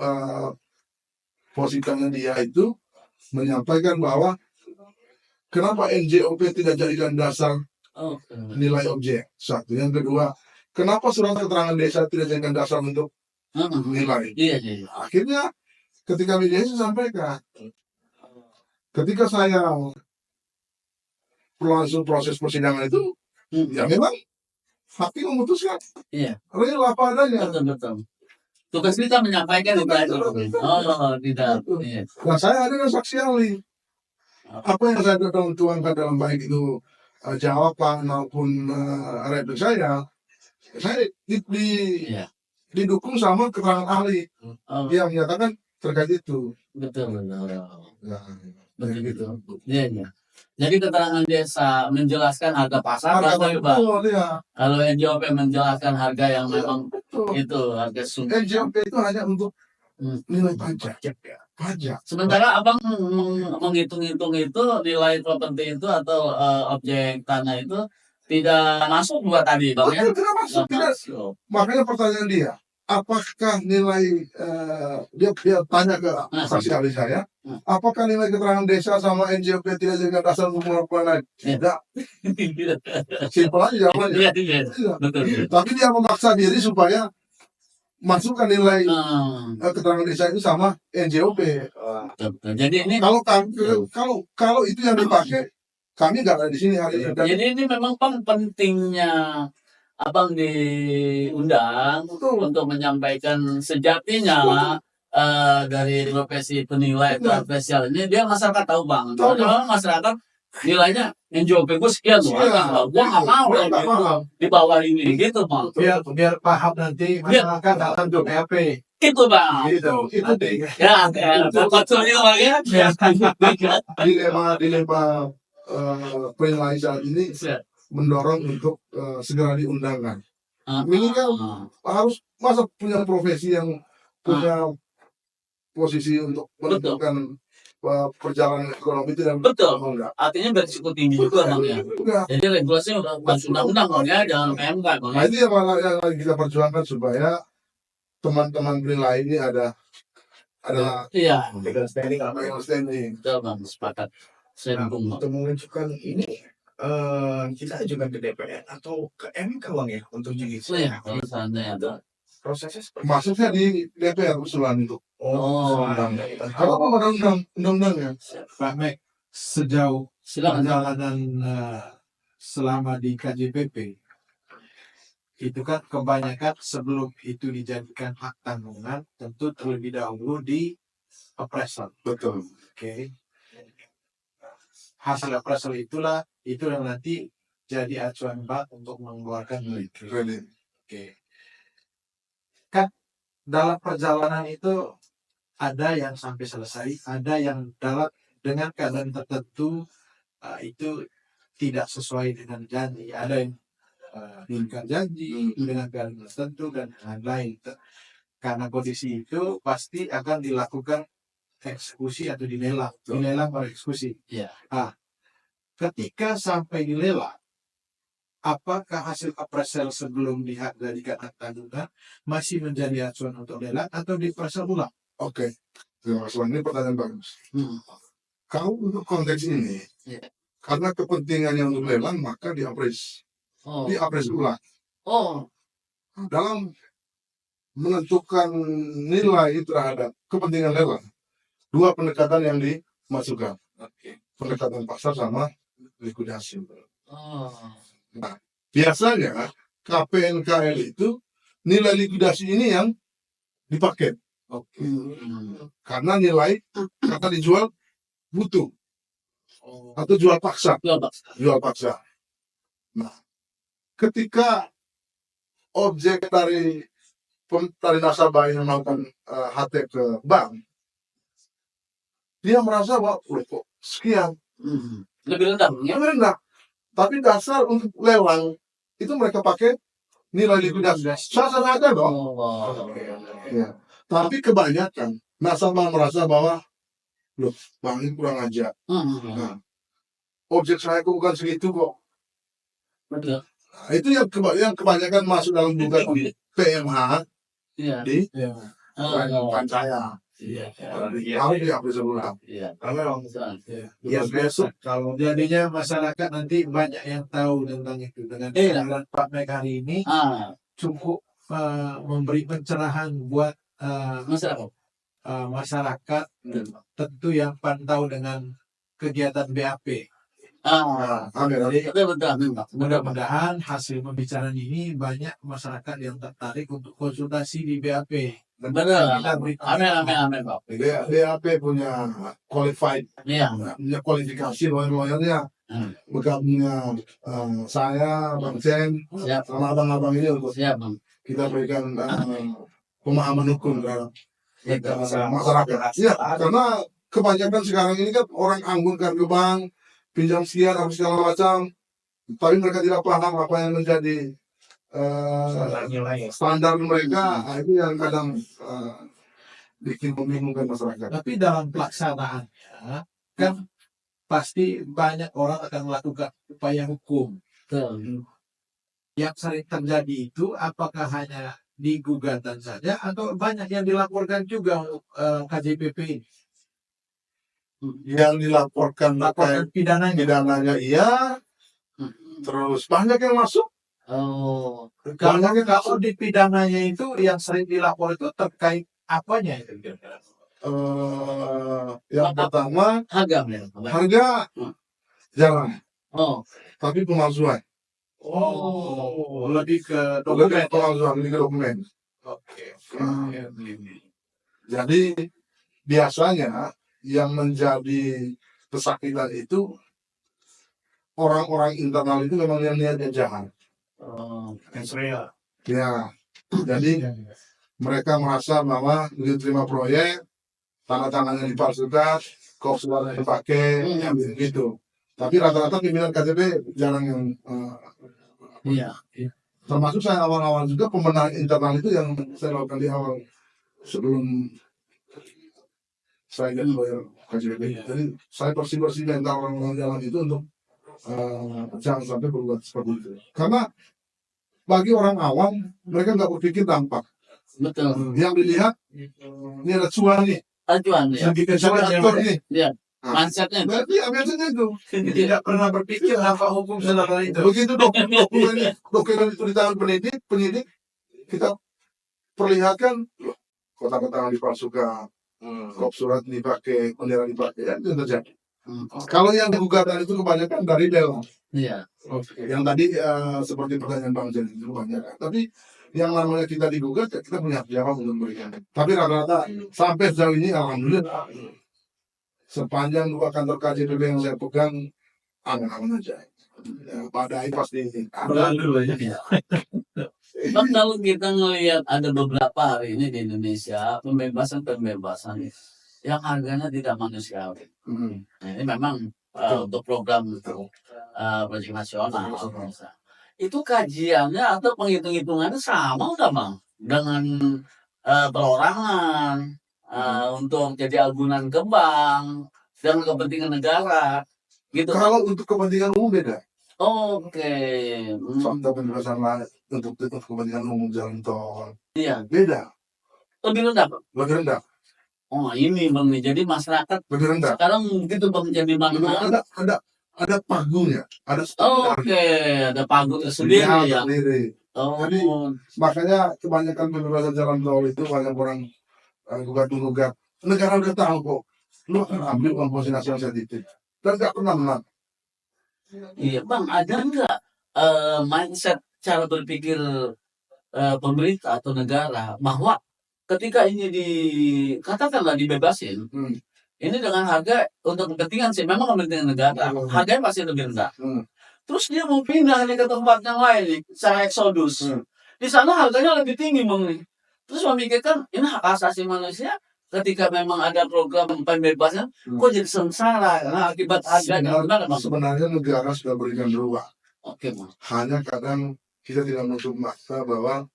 posikannya dia itu menyampaikan bahwa kenapa NJOP tidak jadikan dasar nilai objek. Satu. Yang kedua, kenapa surat keterangan desa tidak jadikan dasar untuk nilai. Iya. Akhirnya ketika mediasi sampaikan, ketika saya berlangsung proses persidangan itu, ya memang hakim memutuskan. Iya. Real apa adanya. Betul. Tugas kita menyampaikan itu. Tidak. Iya. Nah, saya adalah saksi ahli. Apa yang saya tuangkan dalam baik itu jawaban maupun replik saya didukung sama keterangan ahli yang menyatakan terkait itu. Betul. Nah, Betul. Iya. Jadi keterangan desa menjelaskan harga pasar, kalau NJOP menjelaskan harga yang memang itu harga sumber. NJOP itu hanya untuk nilai pajak. pajak. Sementara abang menghitung-hitung itu nilai properti itu atau objek tanah itu tidak masuk buat tadi bang ya? Betul, tidak masuk, Nggak tidak. masuk. Makanya pertanyaan dia, apakah nilai dia tanya ke saksi ahli saya, apakah nilai keterangan desa sama NJOP tidak jadi dasar untuk melakukan lain? Tidak, simpel aja jawabannya. Iya, iya. Tidak. Betul. Tapi dia memaksa diri supaya masukkan nilai Hmm, keterangan desa itu sama NJOP. betul. Jadi ini Kalau itu yang dipakai, kami nggak ada di sini hari ini. Dan jadi ini memang bang pentingnya abang diundang Betul. untuk menyampaikan sejatinya dari profesi penilai itu spesial ini dia masyarakat tahu bang. Tahu, Karena memang masyarakat nilainya NJOP gue sekian loh. Sekian. Gua nggak mau Gua nggak gitu, paham. di bawah ini gitu bang. biar paham nanti masyarakat dalam BAP. Gitu bang. Gitu. itu deh. Ya, betul juga bang ya. dilema penilai saat ini mendorong untuk segera diundangkan. Ini kan harus masa punya profesi yang punya posisi untuk menentukan perjalanan ekonomi itu dan Betul. enggak. Artinya berisiko tinggi juga bang ya. Enggak. Jadi regulasinya udah bukan undang-undang bang ya, jangan PMK bang Nah ya. itu yang lagi kita perjuangkan supaya teman-teman penilai ini adalah Iya, Legal standing apa ya? legal standing. betul bang, sepakat. Saya Nah, dukung bang. untuk mengajukan ini kita ajukan ke DPR atau ke MK bang ya untuk Oh judicial. iya, kalau seandainya ada. Prosesnya seperti Masuknya di DPR usulan itu. Oh, Kalau undang-undangnya. Pak Mek, sejauh silakan. perjalanan selama di KJPP itu kan kebanyakan sebelum itu dijadikan hak tanggungan tentu terlebih dahulu di appraisal. Betul. Oke. Hasil appraisal itu yang nanti jadi acuan bank untuk mengeluarkan nilai kredit. Kredit. Oke. Kan dalam perjalanan itu ada yang sampai selesai, ada yang dengan keadaan tertentu itu tidak sesuai dengan janji, ada yang ingkar janji dengan keadaan tertentu dan lain-lain. Karena kondisi itu pasti akan dilakukan eksekusi atau dilelang atau eksekusi. Iya. Ketika sampai dilelang, apakah hasil appraisal sebelum dijadikan hak tanggungan masih menjadi acuan untuk lelang atau diappraisal ulang? Oke. Terima kasih. Ini pertanyaan bagus. Hmm. Kalau untuk konteks ini, Iya. karena kepentingannya untuk lelang, maka diappraise ulang. Oh, Dalam menentukan nilai terhadap kepentingan lelang, dua pendekatan yang dimasukkan. Pendekatan pasar sama likuidasi. oh. Nah, biasanya KPNKL itu nilai likuidasi ini yang dipakai. Karena nilai kata dijual butuh atau jual paksa. Jual paksa. Nah, ketika objek dari nasabah yang melakukan HT ke bank, dia merasa bahwa kok sekian Lebih rendah ya. lebih rendah. Tapi dasar untuk lelang itu mereka pakai nilai likuidasi. Sah-sah aja dong. Oh. Ya. Tapi kebanyakan nasabah merasa bahwa loh, bank ini kurang ajar. Nah, objek saya kok bukan segitu kok. Betul. Nah, itu yang kebanyakan masuk dalam gugatan PMH Iya. di Oh. Pancaya. Iya. Harus diaplikasi ulang. Iya. kalau Iya. ya besok kalau Jadinya masyarakat nanti banyak yang tahu tentang itu. Dengan kehadiran Pak Mek hari ini cukup memberi pencerahan buat Masyarakat. masyarakat tentu yang pantau dengan kegiatan BAP. Amin. Jadi Betul. mudah-mudahan hasil pembicaraan ini banyak masyarakat yang tertarik untuk konsultasi di BAP. Benar. Kita beri Amin Pak. DAP punya qualified, Iya. punya kualifikasi lawyer-lawyernya. Bukan punya saya, Bang Chen, Siap. sama abang-abang ini untuk Siap bang. kita berikan pemahaman hukum terhadap Betul. masyarakat. Ya, karena kebanyakan sekarang ini kan orang anggunkan ke bank, pinjam sekian, apa segala macam, tapi mereka tidak paham apa yang menjadi nilai standar mereka. Nah, itu yang kadang bikin membingungkan masyarakat. Tapi dalam pelaksanaannya kan pasti banyak orang akan melakukan upaya hukum. Betul. Yang sering terjadi itu apakah hanya di gugatan saja atau banyak yang dilaporkan juga untuk KJPP ini? Yang dilaporkan Laporan pidananya. pidananya iya, terus banyak yang masuk. Oh, Kalau di pidananya itu yang sering dilapor itu terkait apanya itu kira-kira? Yang pertama harga men. harga jarang, Oh, tapi pemalsuan. Oh, lebih ke Lebih dokumen. ke pemalsuan, lebih ke dokumen. Oke. Jadi biasanya yang menjadi kesakitan itu orang-orang internal itu memang yang niatnya jahat. oh, Israel. Ya, jadi mereka merasa bahwa begitu terima proyek, tanda tangannya dipalsukan, kok suara dipakai, ya gitu. Tapi rata-rata pimpinan KTP jarang yang iya. termasuk saya awal-awal juga pembenahan internal itu yang saya lakukan di awal sebelum saya jadi lawyer KJP. Jadi saya bersih-bersih mental orang-orang jalan itu untuk jangan sampai berbuat seperti itu. Karena bagi orang awam mereka nggak berpikir dampak. Betul. Yang dilihat ini ada cuan nih, Acuan ya. Lebih ke cuan sana aktor nih. Iya. Nah, Mindsetnya itu. berarti biasanya itu. tidak pernah berpikir apa hukum setelah itu. Begitu dokumen itu di tangan penyidik kita perlihatkan loh, kotak-kotak dipalsukan, kop surat dipakai, bendera dipakai, ya itu terjadi. Kalau yang gugatan itu kebanyakan dari lelang. Iya. Yang tadi seperti pertanyaan Bang Jen itu kebanyakan. Tapi yang namanya kita digugat, ya kita punya jawab untuk memberikan. Tapi rata-rata sampai sejauh ini alhamdulillah sepanjang dua kantor KJPP yang saya pegang aman-aman aja. Ya, badai pasti ada. Berlalu ya. Iya. Bang, kalau kita ngelihat ada beberapa hari ini di Indonesia pembebasan yang harganya tidak manusiawi. Nah, ini memang untuk program proyek nasional. Itu kajiannya atau penghitung-hitungannya sama udah bang dengan perorangan untuk jadi agunan ke bank dan kepentingan negara gitu. Kalau untuk kepentingan umum beda. Oke. Contoh pembebasan lahan untuk kepentingan umum jalan tol Iya. beda, Lebih rendah, Bang? lebih rendah, Oh ini bang nih, jadi masyarakat lebih rendah. sekarang gitu bang jadi mana? Ada pagunya, ada standar. Oke, ada pagu tersendiri ya. Sendiri. Oh, Jadi, makanya kebanyakan pembebasan jalan tol itu banyak orang gugat-gugat. Negara udah tahu kok, lu akan ambil komposisi nasional sensitif dan nggak pernah menang. iya bang, ada nggak mindset cara berpikir pemerintah atau negara bahwa ketika ini katakanlah dibebasin, ini dengan harga untuk kepentingan sih, memang kepentingan negara, harganya pasti lebih rendah. Terus dia mau pindah nih ke tempat yang lain nih, secara eksodus. Di sana harganya lebih tinggi bang nih. Terus memikirkan ini hak asasi manusia. Ketika memang ada program pembebasan, kok jadi sengsara karena akibat harganya. Gimana bang? Sebenarnya negara sudah berikan ruang. Oke bang. Hanya kadang kita tidak menutup mata bahwa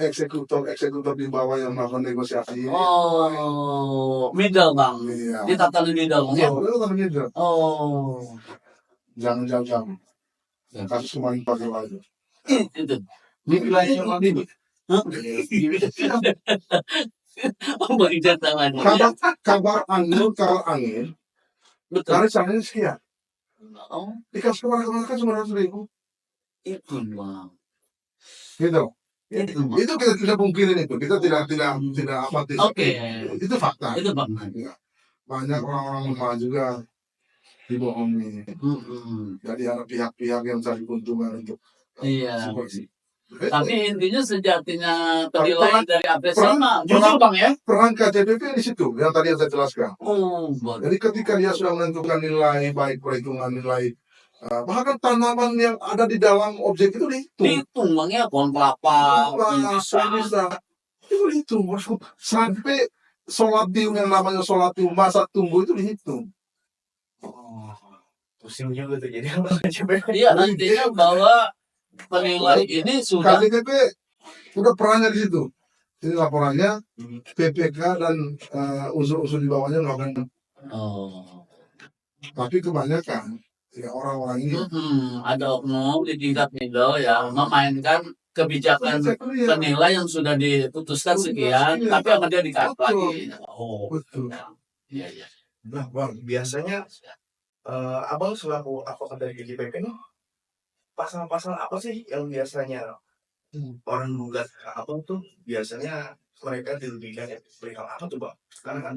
eksekutor di bawah yang melakukan negosiasi. Oh, middle bang. Iya. Di tatanan middle bang. Ya? Oh, Oh, jangan jauh-jauh. Kasus kemarin pakai lagi. itu. Di wilayah yang ini. Hah? Oh, bang jatah lagi. Kabar angin, Betul. dari sananya sekian. Oh, Dikasih kemana-kemana kan 900.000. itu bang. Gitu. Itu bang. Itu kita tidak pungkirin itu. Kita tidak apatis. Oke. Itu fakta. Itu bang. Ya. Banyak orang-orang lemah juga dibohongi. Jadi ada pihak-pihak yang cari keuntungan untuk Iya. seperti. Tapi intinya sejatinya Tapi penilaian dari apresiasi mah jujur bang ya. Peran KJPP di situ yang tadi yang saya jelaskan. Oh, bang. Jadi ketika dia sudah menentukan nilai baik perhitungan nilai bahkan tanaman yang ada di dalam objek itu dihitung. Dihitung bang ya, pohon kelapa, Bisa itu dihitung sampai solatium yang namanya solatium masa tumbuh itu dihitung. Pusing juga tuh jadi apa KJPP. Iya, nantinya bahwa penilai ini sudah KJPP udah perannya di situ. Ini laporannya PPK dan unsur-unsur di bawahnya melakukan, Oh. tapi kebanyakan ya orang-orang ini Ada oknum di tingkat middle yang memainkan kebijakan penilai yang sudah diputuskan sekian, tapi sama dia di-cut lagi. Oh, betul. iya iya. Nah, Bang, biasanya Abang selaku advokat dari GJPP nih, pasal-pasal apa sih yang biasanya orang gugat Abang tuh biasanya mereka dirugikan ya? Perihal apa tuh, Bang? Karena kan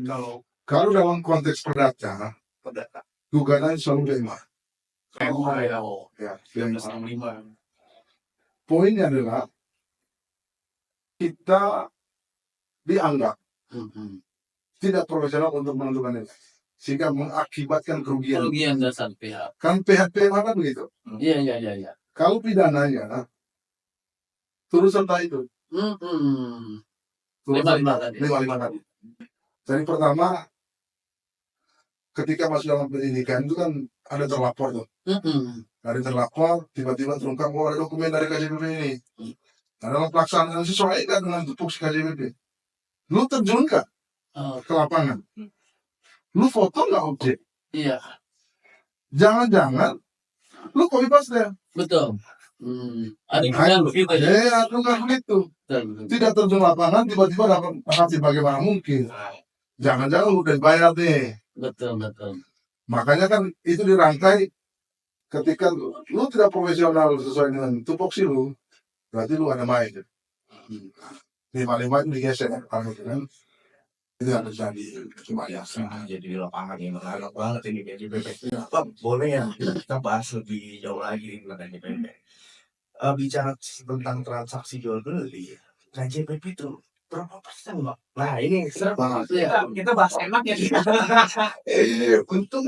Kalau dalam konteks perdata, perdata gugatan selalu PMA. Oh, Ya, yang PMA. 65. Poinnya adalah kita dianggap tidak profesional untuk menentukan nilai, sehingga mengakibatkan kerugian. kerugian dasar pihak. Kan PMA kan begitu. Iya iya iya iya. Kalau pidananya turut serta itu, turut 55 serta tadi. 55 tadi. Jadi pertama, ketika masuk dalam penyidikan itu kan ada terlapor tuh. Dari terlapor, tiba-tiba terungkap bahwa ada dokumen dari KJPP ini. Nah, dalam pelaksanaan sesuaikan dengan tupoksi KJPP. Lu terjun nggak Oh, ke lapangan? Lu foto nggak objek? iya Jangan-jangan lu copy paste. betul. Ada yang begitu ya. Lu nggak begitu. Betul, betul. Tidak terjun lapangan, tiba-tiba dapat hasil bagaimana mungkin. Jangan-jangan lu udah bayar nih. Betul betul. Makanya kan itu dirangkai ketika lu tidak profesional sesuai dengan tupoksi lu, berarti lu ada main. 55 itu digeser kan. Itu yang terjadi. Cuma ya. Jadi di lapangan ini menarik banget ini GJPP. Bang, boleh ya kita bahas lebih jauh lagi tentang GJPP. Bicara tentang transaksi jual beli, KJPP itu berapa persen, Bang? Nah, ini serem banget. Kita bahas enak ya. Untung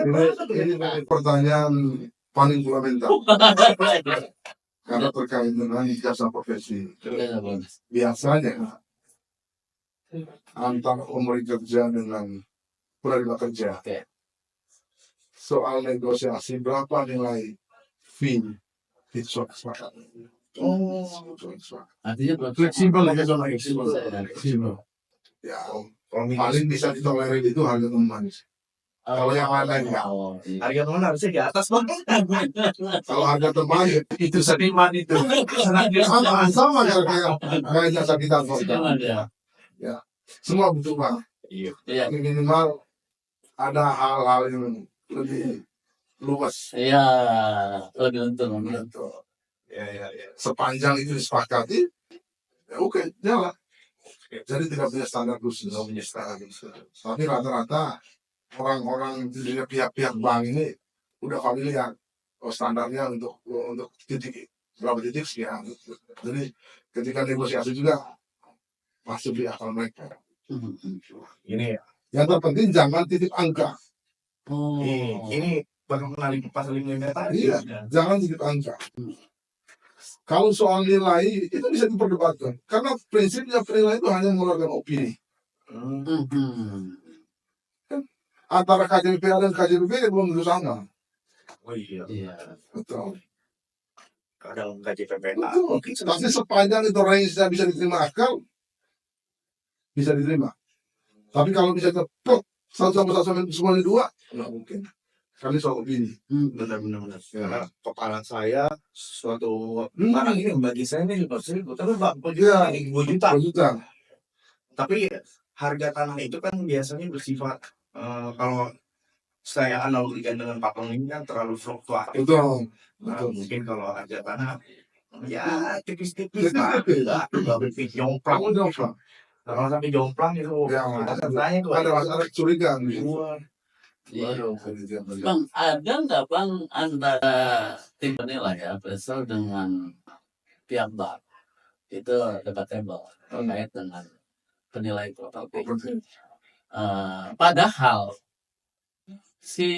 Ini pertanyaan paling fundamental karena terkait dengan jasa profesi. Biasanya antara pemberi kerja dengan penerima kerja, Oke. soal negosiasi berapa nilai fee itu soal kesepakatan. Artinya berapa? Fleksibel ya, Fleksibel. Ya, paling bisa ditolerir itu harga teman. Kalau yang lain enggak. Oh, iya. harga teman harusnya di atas, Bang. Kalau harga teman itu seniman itu. sama kayak jasa kita kok. Seniman ya. Semua butuh Pak. Iya. Minimal ada hal-hal yang lebih luas. Iya, lebih untung. Gitu. Ya. Sepanjang itu disepakati, ya oke, jalan. Jadi tidak punya standar khusus. Tapi rata-rata orang-orang di pihak-pihak bank ini udah familiar standarnya untuk titik berapa titik sekian. Jadi ketika negosiasi juga masuk di akal mereka. Ini Yang terpenting jangan titik angka. Oh. ini baru kenali pasal 55 tadi. Iya, jangan titik angka. Kalau soal nilai itu bisa diperdebatkan karena prinsipnya penilaian itu hanya mengeluarkan opini. Antara KJPP dan KJPP belum tentu sama. Oh iya. Iya. Betul. Kadang KJPP Betul. Tapi sepanjang itu range-nya bisa diterima akal, bisa diterima. Tapi kalau bisa tepuk satu sama semuanya dua, nggak mungkin. Kali soal opini. Benar. Karena kepala saya suatu barang ini bagi saya ini 5.000, tapi Bang, Iya. 2 juta. 2 juta. Tapi harga tanah itu kan biasanya bersifat kalau saya analogikan dengan patung ini kan terlalu fluktuatif. Betul. Nah, mungkin kalau harga tanah ya tipis-tipis Tipis-tipis. lah, nggak berpikir jomplang. Kamu jawab. Kalau sampai jomplang itu Ya, katanya tuh ada kecurigaan. Iya. Bang, ada nggak Bang antara tim penilai ya berasal dengan pihak bank itu debatable terkait dengan penilai properti. Padahal si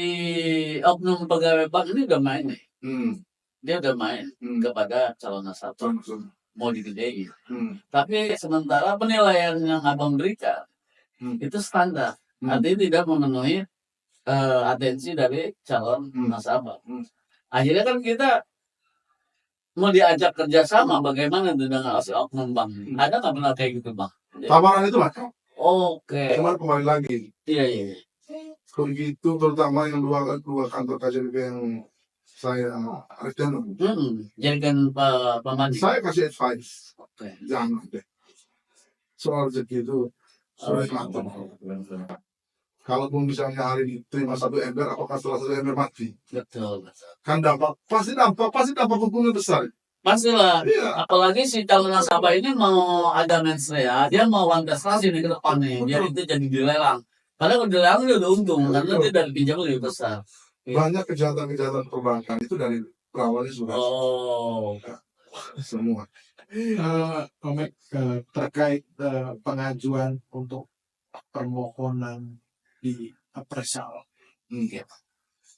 oknum pegawai bank ini udah main nih, dia udah main kepada calon nasabah mau digedein. Tapi sementara penilaian yang abang berikan itu standar, artinya tidak memenuhi atensi dari calon nasabah. Akhirnya kan kita mau diajak kerjasama bagaimana dengan si oknum bank. Ada nggak benar kayak gitu Bang? Tawaran itu macam. Oke. Cuman kembali lagi, Iya, iya. begitu terutama yang dua kantor KJP yang saya return, Jadikan pemanding. saya kasih advice, Oke. jangan deh. Soal rezeki itu sudah diatur. Kalaupun misalnya hari ini terima 1 ember, apakah setelah 1 ember mati? Betul, betul. Kan pasti dampak hukumnya besar. Pastilah. Iya. Apalagi si calon nasabah ini mau ada mensrea, dia mau uang prestasi nih ke depan nih, biar itu jadi dilelang. Padahal kalau dilelang dia udah untung, karena dia dari pinjam lebih besar. Banyak kejahatan-kejahatan perbankan itu dari berawalnya sudah Oh, semua. Omek, terkait pengajuan untuk permohonan di appraisal. Hmm.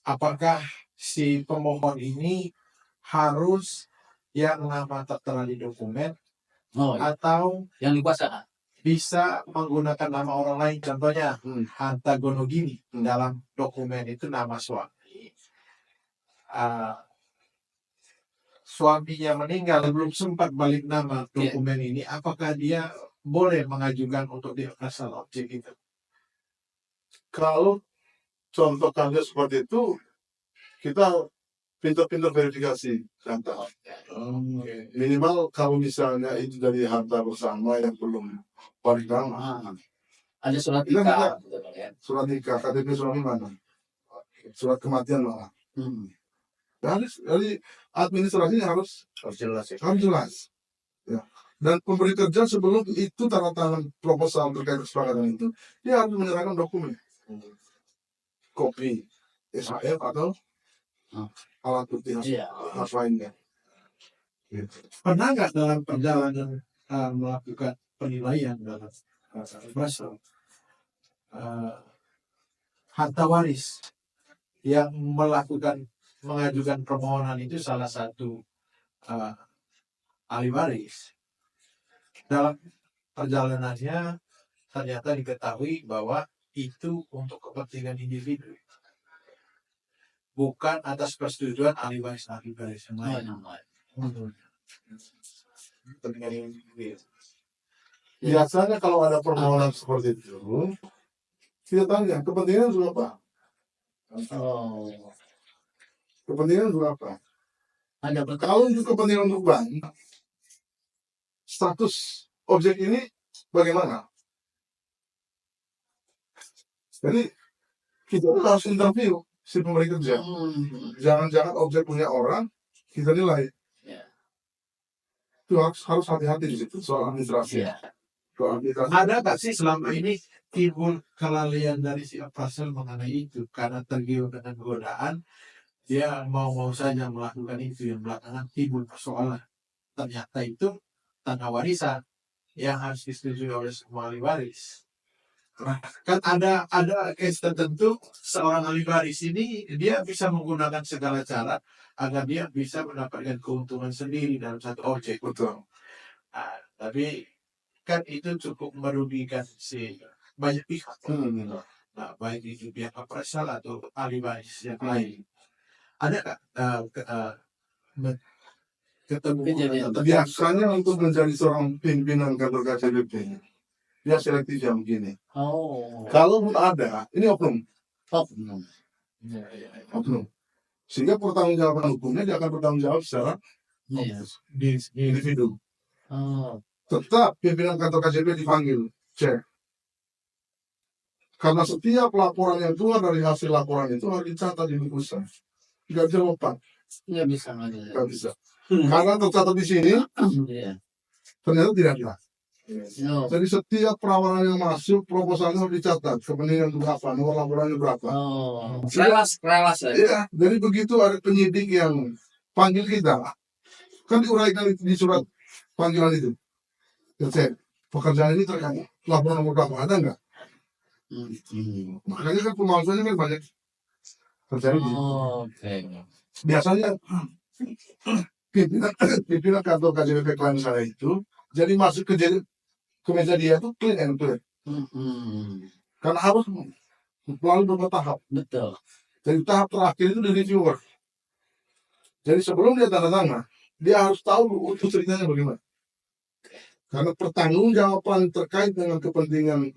Apakah si pemohon ini harus yang nama tertera di dokumen oh iya. atau Yang dikuasai. bisa menggunakan nama orang lain? Contohnya Hanta Gonogini, dalam dokumen itu nama suami. Suaminya meninggal, belum sempat balik nama dokumen ini, apakah dia boleh mengajukan untuk di appraisal objek itu? Kalau contoh kasus seperti itu, kita pintar-pintar verifikasi data. Minimal kalau misalnya itu dari harta bersama yang belum balik nama, Ada surat Iya, nikah. surat nikah, KTP suami mana, surat kematian mana. Dari administrasinya harus jelas ya. harus jelas. Ya. Dan pemberi kerja sebelum itu tanda tangan proposal terkait kesepakatan itu, dia harus menyerahkan dokumen, kopi SHF atau alat bukti harus lainnya. Pernah nggak dalam perjalanan melakukan penilaian dalam appraisal harta waris yang mengajukan permohonan itu salah satu ahli waris, dalam perjalanannya ternyata diketahui bahwa itu untuk kepentingan individu, bukan atas persetujuan ahli waris yang lain. Kepentingan individu. Biasanya kalau ada permohonan seperti itu, kita tanya kepentingan untuk apa? Kepentingan untuk apa? Kalau untuk kepentingan untuk bank, status objek ini bagaimana? Jadi kita harus interview si pemberi kerja. Jangan-jangan objek punya orang kita nilai. Itu harus hati-hati di situ soal administrasi. Ada nggak sih selama ini timbul kelalaian dari si appraisal mengenai itu karena tergiur dengan godaan, dia mau saja melakukan itu, yang belakangan timbul persoalan. Ternyata itu tanah warisan yang harus disetujui oleh semua ahli waris. Nah, kan ada case tertentu seorang ahli waris ini dia bisa menggunakan segala cara agar dia bisa mendapatkan keuntungan sendiri dalam satu objek. Betul. Nah, tapi kan itu cukup merugikan si banyak pihak. Nah, baik itu pihak appraisal atau ahli waris yang lain. Ada ketemu Biasanya untuk menjadi seorang pimpinan kantor KJP, dia selektif yang begini. Kalau ada, ini oknum. Sehingga pertanggungjawaban hukumnya dia akan bertanggung jawab secara individu. Tetap pimpinan kantor KJP dipanggil, cek. Karena setiap laporan yang keluar dari hasil laporan itu harus dicatat di buku besar. Tidak bisa lompat. Nggak bisa. Nggak bisa. Karena tercatat di sini, ternyata tidak ada. Jadi setiap perawalan yang masuk, proposalnya harus dicatat. Kepentingan berapa, nomor laporannya berapa. Relas ya? Iya, jadi begitu ada penyidik yang panggil kita, kan diuraikan di surat panggilan itu. Cek, pekerjaan ini terkait laporan nomor berapa, ada nggak? Makanya kan pemalsuannya kan banyak terjadi. Biasanya pimpinan kantor KJP klien saya itu jadi masuk ke meja dia itu clean and clear. Karena harus melalui beberapa tahap. Betul. Jadi tahap terakhir itu di reviewer. Jadi sebelum dia tanda tangan, dia harus tahu utuh ceritanya bagaimana. Karena pertanggungjawaban terkait dengan kepentingan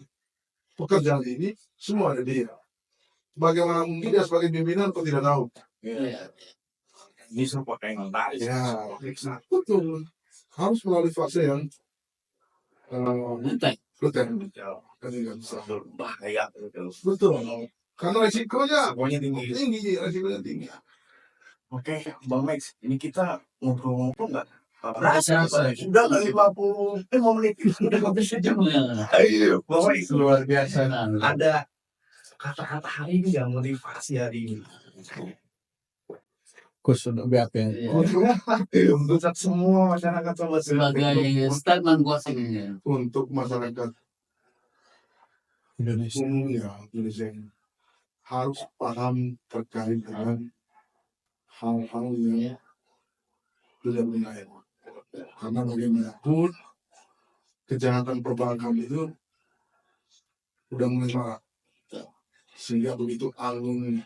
pekerjaan ini semua ada dia. Bagaimana mungkin dia sebagai pimpinan kok tidak tahu? Iya. Ini support yang menarik. Ya, betul. Harus melalui fase yang Enteng. betul. Kan tidak bisa. Bahaya betul. Betul. Karena resikonya Semuanya tinggi. tinggi, resikonya tinggi. Oke, Bang Max, ini kita ngobrol-ngobrol nggak? Rasa. Sudah nggak 50 menit, sudah habis sejam. Ayo, Bang Max, Luar biasa. ada kata-kata hari ini yang motivasi hari ini. Khusus untuk BAP. Iya. Untuk semua masyarakat sobat Sebagai statement closing ini. Untuk masyarakat Indonesia. umumnya Indonesia ini harus paham terkait dengan hal-hal yang tidak benar. Karena bagaimanapun kejahatan perbankan itu udah mulai marak. Sehingga begitu angin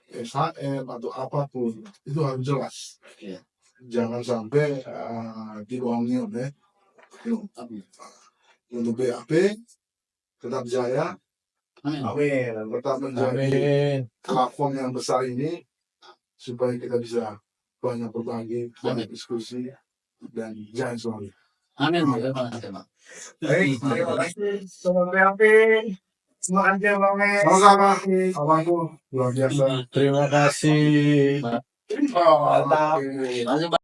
SHM atau apapun itu harus jelas. Iya. Jangan sampai dibohongi oleh untuk BAP tetap jaya, Amin. Amin. tetap menjadi Amin. platform yang besar ini supaya kita bisa banyak berbagi, banyak diskusi dan jangan selalu. Amin. Terima kasih, Bang. Baik, terima kasih Sobat BAP. Terima kasih Bang Max. Sama-sama, abangku luar biasa. Terima kasih. Mantap. Oke. Terima kasih, Bang.